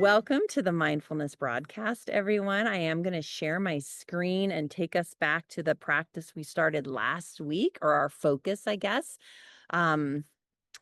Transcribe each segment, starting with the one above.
welcome to the mindfulness broadcast, everyone. I am going to share my screen and take us back to the practice we started last week, or our focus, I guess. Um,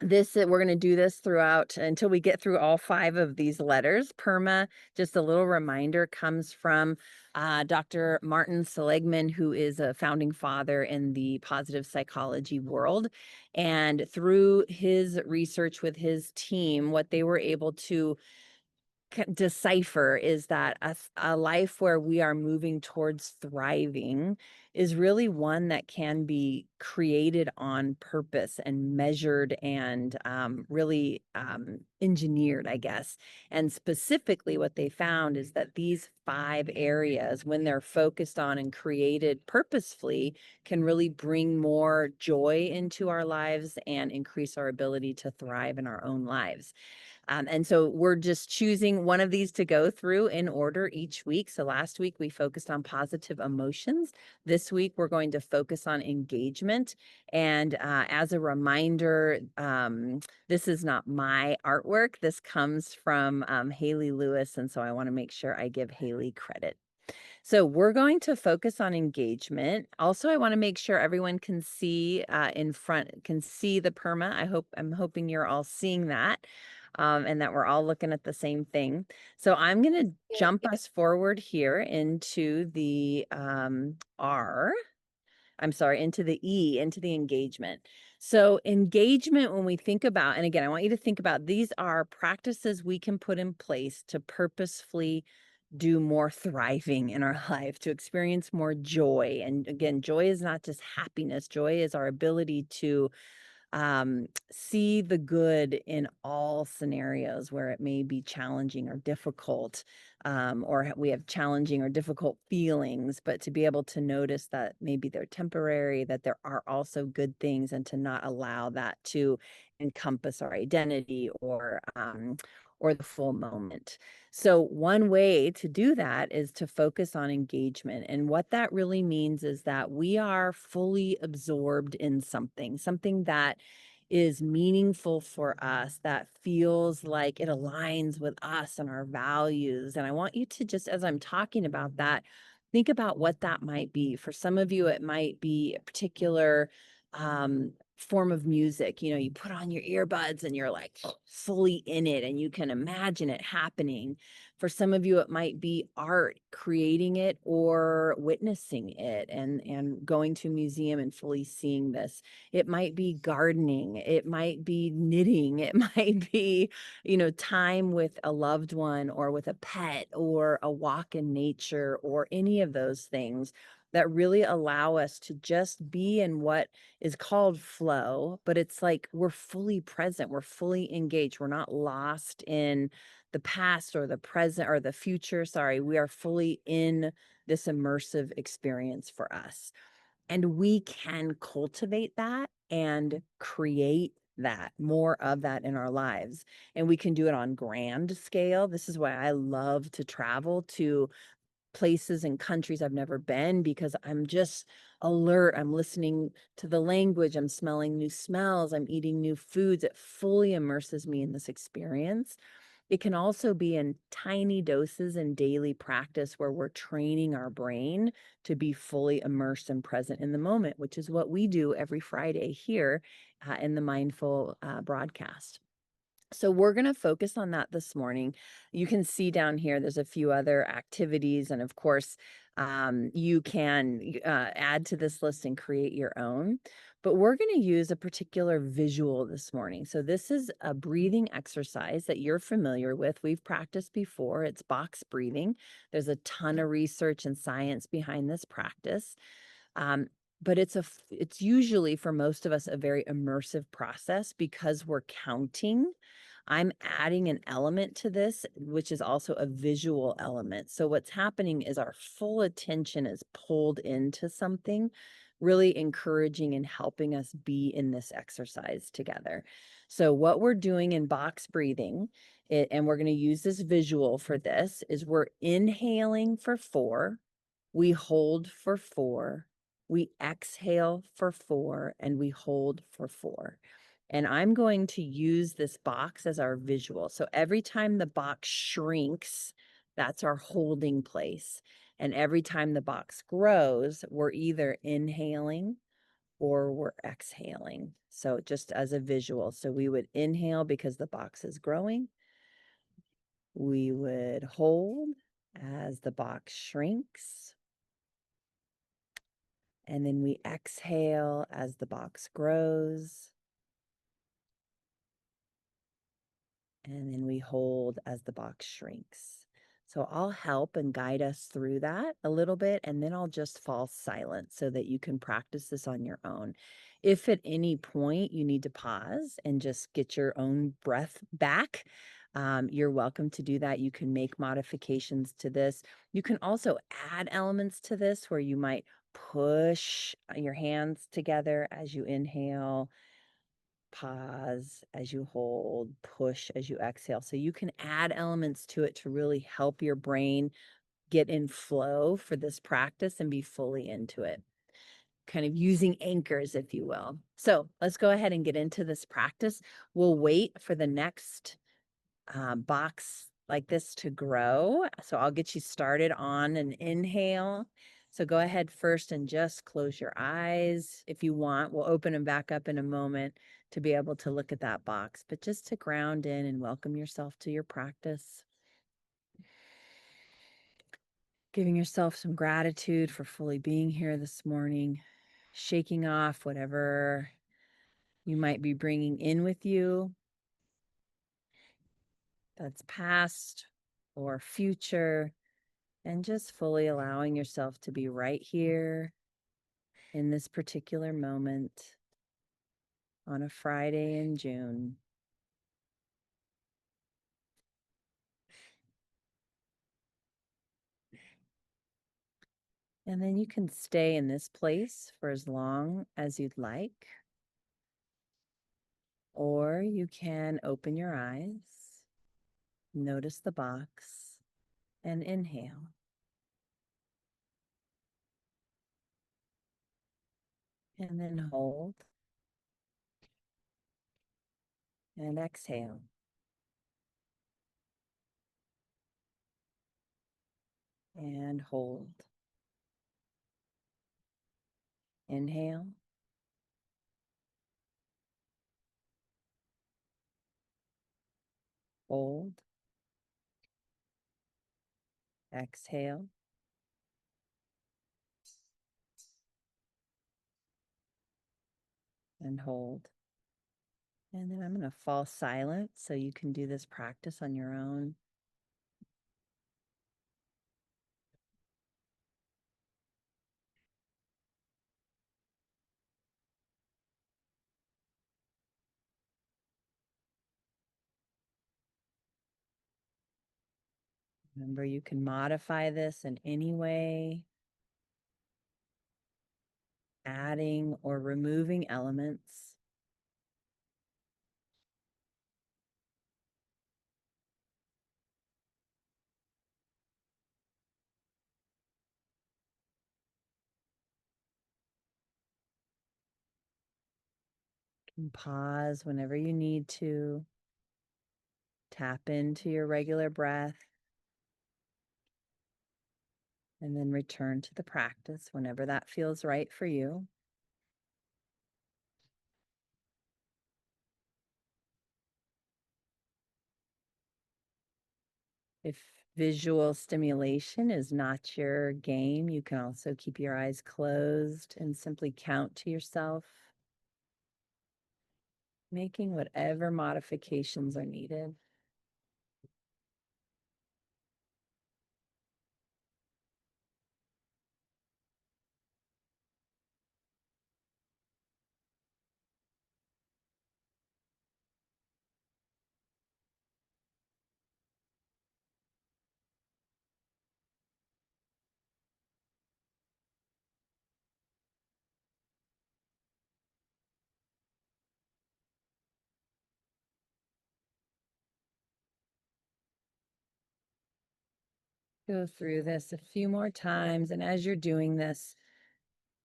we're going to do this throughout until we get through all 5 of these letters. PERMA, just a little reminder, comes from Dr. Martin Seligman, who is a founding father in the positive psychology world. And through his research with his team, what they were able to decipher is that a life where we are moving towards thriving is really one that can be created on purpose and measured and really engineered, I guess. And specifically, what they found is that these 5 areas, when they're focused on and created purposefully, can really bring more joy into our lives and increase our ability to thrive in our own lives. And so we're just choosing one of these to go through in order each week. So last week we focused on positive emotions. This week we're going to focus on engagement. And as a reminder, this is not my artwork. This comes from Haley Lewis. And so I want to make sure I give Haley credit. So we're going to focus on engagement. Also, I want to make sure everyone can see can see the PERMA. I'm hoping you're all seeing that. And that we're all looking at the same thing. So I'm going to jump us forward here into the into the E, into the engagement. So engagement, when we think about, and again, I want you to think about, these are practices we can put in place to purposefully do more thriving in our life, to experience more joy. And again, joy is not just happiness. Joy is our ability to see the good in all scenarios where it may be challenging or difficult, or we have challenging or difficult feelings, but to be able to notice that maybe they're temporary, that there are also good things, and to not allow that to encompass our identity or the full moment. So one way to do that is to focus on engagement. And what that really means is that we are fully absorbed in something that is meaningful for us, that feels like it aligns with us and our values. And I want you to just, as I'm talking about that, think about what that might be. For some of you, it might be a particular form of music. You know, you put on your earbuds and you're like fully in it and you can imagine it happening. For some of you, it might be art, creating it or witnessing it, and going to a museum and fully seeing this. It might be gardening, it might be knitting, it might be, time with a loved one or with a pet or a walk in nature or any of those things that really allow us to just be in what is called flow, but it's like we're fully present, we're fully engaged, we're not lost in the past or the present or the future. Sorry, we are fully in this immersive experience for us. And we can cultivate that and create that, more of that in our lives. And we can do it on grand scale. This is why I love to travel to places and countries I've never been, because I'm just alert. I'm listening to the language. I'm smelling new smells. I'm eating new foods. It fully immerses me in this experience. It can also be in tiny doses in daily practice where we're training our brain to be fully immersed and present in the moment, which is what we do every Friday here in the Mindful broadcast. So we're going to focus on that this morning. You can see down here, there's a few other activities. And of course, you can add to this list and create your own. But we're going to use a particular visual this morning. So this is a breathing exercise that you're familiar with. We've practiced before. It's box breathing. There's a ton of research and science behind this practice. But it's usually, for most of us, a very immersive process because we're counting. I'm adding an element to this, which is also a visual element. So what's happening is our full attention is pulled into something, really encouraging and helping us be in this exercise together. So what we're doing in box breathing, and we're going to use this visual for this, is we're inhaling for 4, we hold for 4, we exhale for 4, and we hold for 4. And I'm going to use this box as our visual. So every time the box shrinks, that's our holding place. And every time the box grows, we're either inhaling or we're exhaling. So just as a visual. So we would inhale because the box is growing. We would hold as the box shrinks. And then we exhale as the box grows. And then we hold as the box shrinks. So I'll help and guide us through that a little bit, and then I'll just fall silent so that you can practice this on your own. If at any point you need to pause and just get your own breath back, you're welcome to do that. You can make modifications to this. You can also add elements to this where you might push your hands together as you inhale, pause as you hold, push as you exhale. So you can add elements to it to really help your brain get in flow for this practice and be fully into it. Kind of using anchors, if you will. So let's go ahead and get into this practice. We'll wait for the next box like this to grow. So I'll get you started on an inhale. So go ahead first and just close your eyes if you want. We'll open them back up in a moment to be able to look at that box, but just to ground in and welcome yourself to your practice. Giving yourself some gratitude for fully being here this morning, shaking off whatever you might be bringing in with you that's past or future, and just fully allowing yourself to be right here in this particular moment on a Friday in June. And then you can stay in this place for as long as you'd like, or you can open your eyes, notice the box, and inhale. And then hold and exhale. And hold. Inhale. Hold. Exhale. And hold. And then I'm going to fall silent so you can do this practice on your own. Remember, you can modify this in any way, adding or removing elements. You can pause whenever you need to. Tap into your regular breath. And then return to the practice whenever that feels right for you. If visual stimulation is not your game, you can also keep your eyes closed and simply count to yourself, making whatever modifications are needed. Go through this a few more times, and as you're doing this,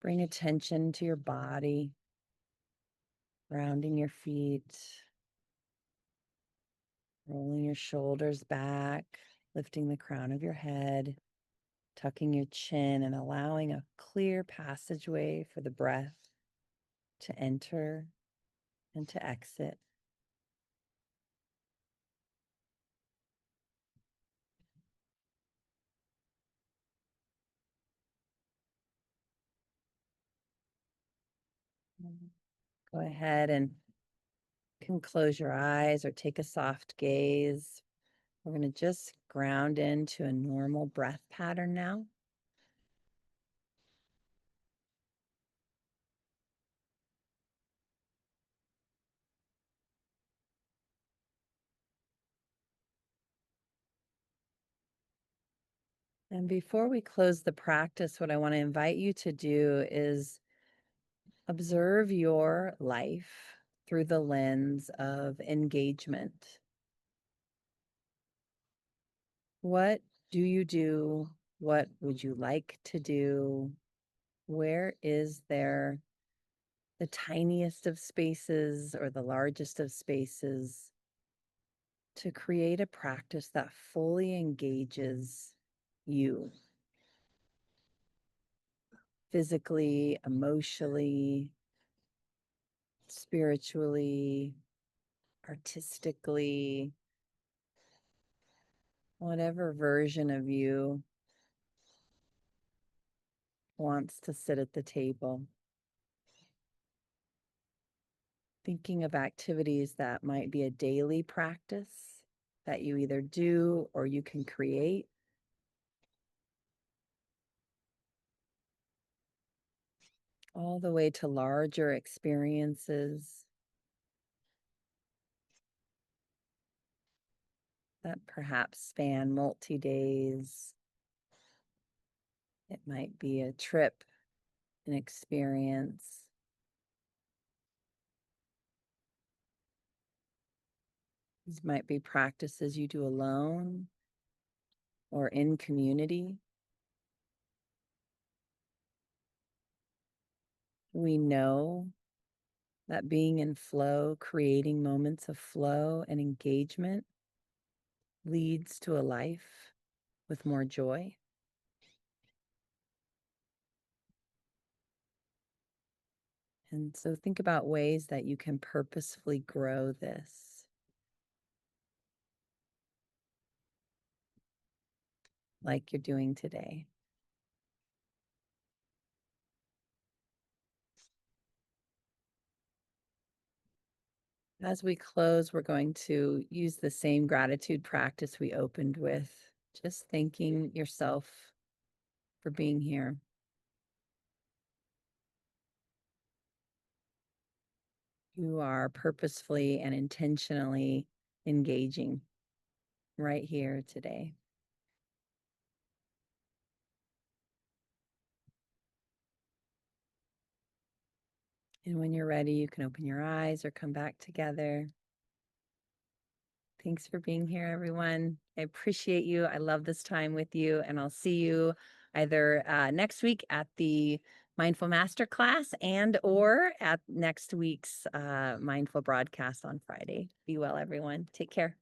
bring attention to your body. Grounding your feet, rolling your shoulders back, lifting the crown of your head, tucking your chin, and allowing a clear passageway for the breath to enter and to exit. Go ahead and you can close your eyes or take a soft gaze. We're going to just ground into a normal breath pattern now. And before we close the practice, what I want to invite you to do is observe your life through the lens of engagement. What do you do? What would you like to do? Where is there the tiniest of spaces or the largest of spaces to create a practice that fully engages you physically, emotionally, spiritually, artistically, whatever version of you wants to sit at the table. Thinking of activities that might be a daily practice that you either do or you can create. All the way to larger experiences that perhaps span multi-days. It might be a trip, an experience. These might be practices you do alone or in community. We know that being in flow, creating moments of flow and engagement leads to a life with more joy. And so think about ways that you can purposefully grow this, like you're doing today. As we close, we're going to use the same gratitude practice we opened with, just thanking yourself for being here. You are purposefully and intentionally engaging right here today. And when you're ready, you can open your eyes or come back together. Thanks for being here, everyone. I appreciate you. I love this time with you, and I'll see you either next week at the Mindful Masterclass and or at next week's Mindful broadcast on Friday. Be well, everyone. Take care.